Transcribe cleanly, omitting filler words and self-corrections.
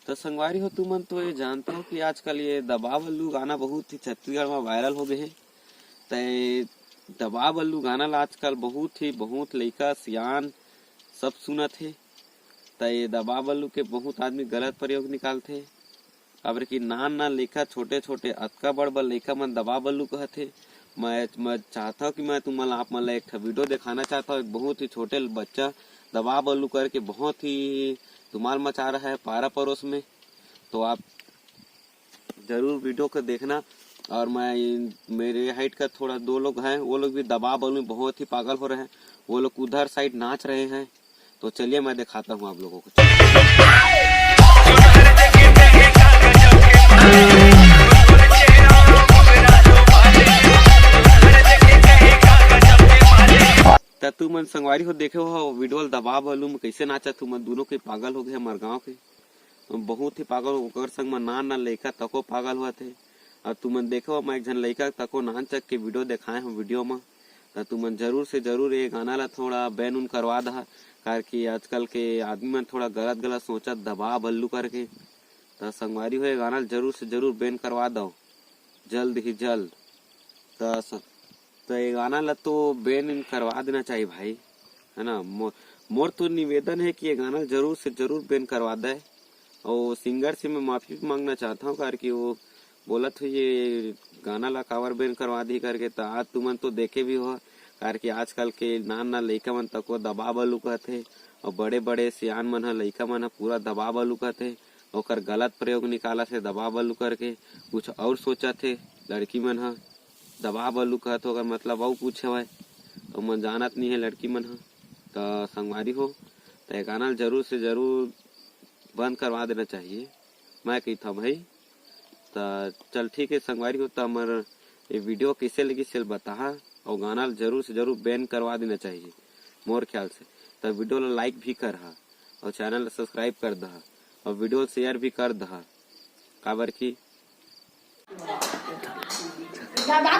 तो संगवारी हो, तुम तो ये जानते हो कि आजकल ये दबा बल्लू गाना बहुत ही छत्तीसगढ़ में वायरल हो गए हैं। तो दबा बल्लू गाना ला आजकल बहुत लइका सियान सब सुनत है। तो ये दबा बल्लू के बहुत आदमी गलत प्रयोग निकालते। अब कि नान लइका छोटे छोटे अतका बड़ बड़ लइका मन दबा बल्लू कहते। मैं चाहता हूँ कि मैं तुम्हारा आप मन एक वीडियो दिखाना चाहता हूँ। एक बहुत ही छोटे बच्चा दबा बल्लू करके बहुत ही धुमाल मचा रहा है पारा पड़ोस में। तो आप जरूर वीडियो को देखना। और मैं मेरे हाइट का थोड़ा 2 लोग हैं, वो लोग भी दबा बल्लू में बहुत ही पागल हो रहे हैं। वो लोग उधर साइड नाच रहे हैं। तो चलिए मैं दिखाता हूँ आप लोगों को। तुम संगवारी हो देखे हो वीडियो दबा बल्लू में कैसे नाचा। तुम दोनों के पागल हो गए हमारे गाँव के, बहुत ही पागल हो संग में नान लइका तको पागल हुआ थे। और तुम देखो मैं एक जन लइका तको नान चक के वीडियो दिखाए हूँ वीडियो में। तो तुम जरूर से जरूर ये गाना ला थोड़ा बैन उन करवा दहा, कार की आजकल के आदमी मन थोड़ा गलत सोचा दबा बल्लू करके। तो संगवारी हो ये गाना जरूर से जरूर बैन करवा दो जल्द ही जल्द। तो ये गाना ला तो बैन करवा देना चाहिए भाई, है ना। मोर तो निवेदन है कि ये गाना जरूर से जरूर बैन करवा दे। और सिंगर से मैं माफी मांगना चाहता हूँ, कार की वो बोला था ये गाना ला कावर बैन करवा दी करके। तो आज तुमन तो देखे भी हो, कार की आजकल के नान लइका मन तक दबा बल्लू कहते। और बड़े बड़े सियान मन लइका मन पूरा दबा बल्लू कहते। ओकर गलत प्रयोग निकाला थे दबा बल्लू करके, कुछ और सोचा थे लड़की मन दबा बल्लू कहते अगर मतलब और कुछ है तो मन जानत नहीं है लड़की मन। तो संगवारी हो तो ये गाना जरूर से जरूर बंद करवा देना चाहिए मैं कहता हूँ भाई। तो चल ठीक है संगवारी हो, तो हमारे ये वीडियो कैसे लगी सिल बता। और गाना जरूर से जरूर बैन करवा देना चाहिए मोर ख्याल से। तो वीडियो ला लाइक भी कर और चैनल सब्सक्राइब कर दहा और वीडियो शेयर भी कर दहा, काबर की दबा